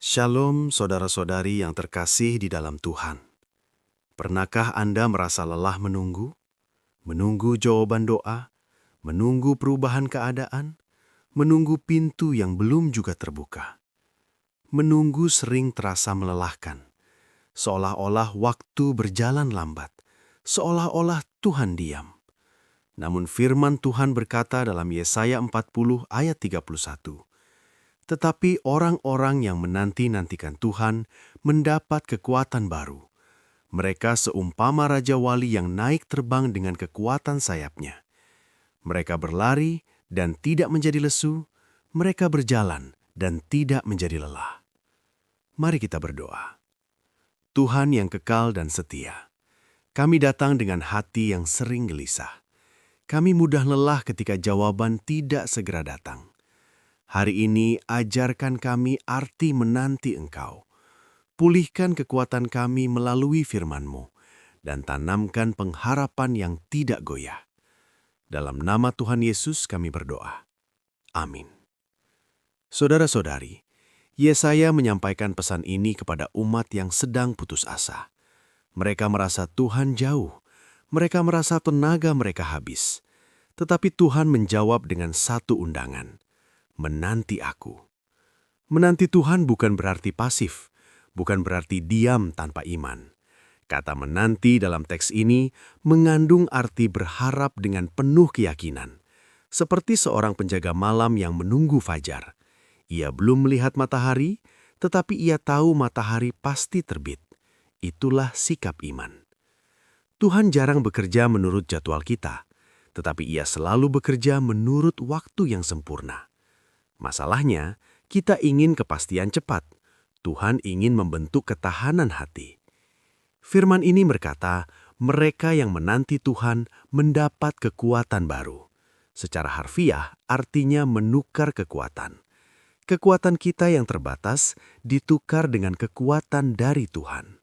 Shalom saudara-saudari yang terkasih di dalam Tuhan. Pernahkah Anda merasa lelah menunggu? Menunggu jawaban doa? Menunggu perubahan keadaan? Menunggu pintu yang belum juga terbuka? Menunggu sering terasa melelahkan, seolah-olah waktu berjalan lambat, seolah-olah Tuhan diam. Namun firman Tuhan berkata dalam Yesaya 40 ayat 31, tetapi orang-orang yang menanti-nantikan Tuhan mendapat kekuatan baru. Mereka seumpama Raja Wali yang naik terbang dengan kekuatan sayapnya. Mereka berlari dan tidak menjadi lesu, mereka berjalan dan tidak menjadi lelah. Mari kita berdoa. Tuhan yang kekal dan setia, kami datang dengan hati yang sering gelisah. Kami mudah lelah ketika jawaban tidak segera datang. Hari ini ajarkan kami arti menanti Engkau. Pulihkan kekuatan kami melalui firman-Mu dan tanamkan pengharapan yang tidak goyah. Dalam nama Tuhan Yesus kami berdoa. Amin. Saudara-saudari, Yesaya menyampaikan pesan ini kepada umat yang sedang putus asa. Mereka merasa Tuhan jauh. Mereka merasa tenaga mereka habis. Tetapi Tuhan menjawab dengan satu undangan. Menanti aku. Menanti Tuhan bukan berarti pasif, bukan berarti diam tanpa iman. Kata menanti dalam teks ini mengandung arti berharap dengan penuh keyakinan. Seperti seorang penjaga malam yang menunggu fajar. Ia belum melihat matahari, tetapi ia tahu matahari pasti terbit. Itulah sikap iman. Tuhan jarang bekerja menurut jadwal kita, tetapi ia selalu bekerja menurut waktu yang sempurna. Masalahnya, kita ingin kepastian cepat. Tuhan ingin membentuk ketahanan hati. Firman ini berkata, mereka yang menanti Tuhan mendapat kekuatan baru. Secara harfiah, artinya menukar kekuatan. Kekuatan kita yang terbatas ditukar dengan kekuatan dari Tuhan.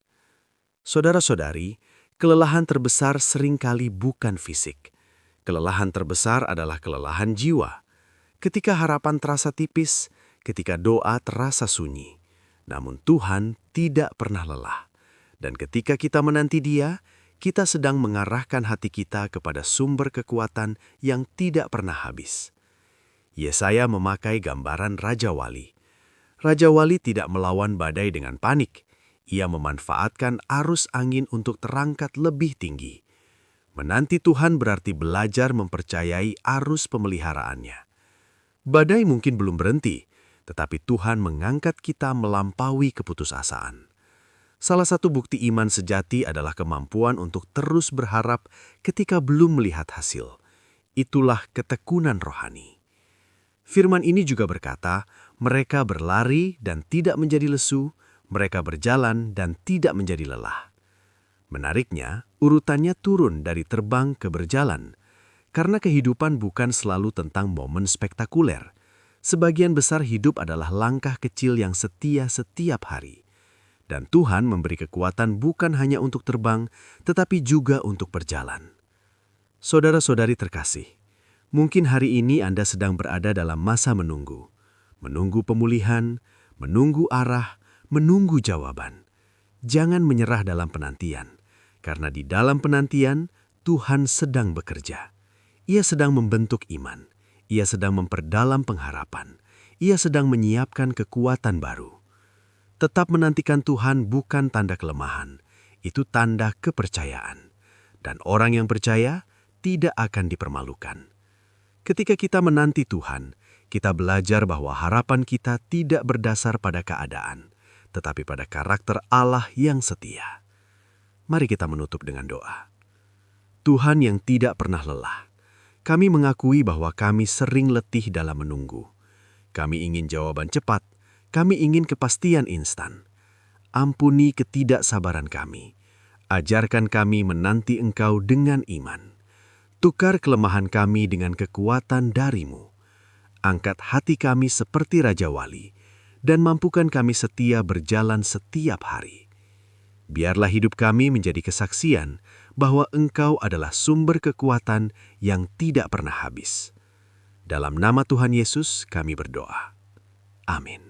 Saudara-saudari, kelelahan terbesar seringkali bukan fisik. Kelelahan terbesar adalah kelelahan jiwa. Ketika harapan terasa tipis, ketika doa terasa sunyi. Namun Tuhan tidak pernah lelah. Dan ketika kita menanti Dia, kita sedang mengarahkan hati kita kepada sumber kekuatan yang tidak pernah habis. Yesaya memakai gambaran Raja Wali. Raja Wali tidak melawan badai dengan panik. Ia memanfaatkan arus angin untuk terangkat lebih tinggi. Menanti Tuhan berarti belajar mempercayai arus pemeliharaannya. Badai mungkin belum berhenti, tetapi Tuhan mengangkat kita melampaui keputusasaan. Salah satu bukti iman sejati adalah kemampuan untuk terus berharap ketika belum melihat hasil. Itulah ketekunan rohani. Firman ini juga berkata, mereka berlari dan tidak menjadi lesu, mereka berjalan dan tidak menjadi lelah. Menariknya, urutannya turun dari terbang ke berjalan. Karena kehidupan bukan selalu tentang momen spektakuler. Sebagian besar hidup adalah langkah kecil yang setia setiap hari. Dan Tuhan memberi kekuatan bukan hanya untuk terbang, tetapi juga untuk berjalan. Saudara-saudari terkasih, mungkin hari ini Anda sedang berada dalam masa menunggu. Menunggu pemulihan, menunggu arah, menunggu jawaban. Jangan menyerah dalam penantian, karena di dalam penantian Tuhan sedang bekerja. Ia sedang membentuk iman. Ia sedang memperdalam pengharapan. Ia sedang menyiapkan kekuatan baru. Tetap menantikan Tuhan bukan tanda kelemahan. Itu tanda kepercayaan. Dan orang yang percaya tidak akan dipermalukan. Ketika kita menanti Tuhan, kita belajar bahwa harapan kita tidak berdasar pada keadaan, tetapi pada karakter Allah yang setia. Mari kita menutup dengan doa. Tuhan yang tidak pernah lelah. Kami mengakui bahwa kami sering letih dalam menunggu. Kami ingin jawaban cepat, kami ingin kepastian instan. Ampuni ketidaksabaran kami. Ajarkan kami menanti Engkau dengan iman. Tukar kelemahan kami dengan kekuatan dari-Mu. Angkat hati kami seperti Raja Wali, dan mampukan kami setia berjalan setiap hari. Biarlah hidup kami menjadi kesaksian bahwa Engkau adalah sumber kekuatan yang tidak pernah habis. Dalam nama Tuhan Yesus kami berdoa. Amin.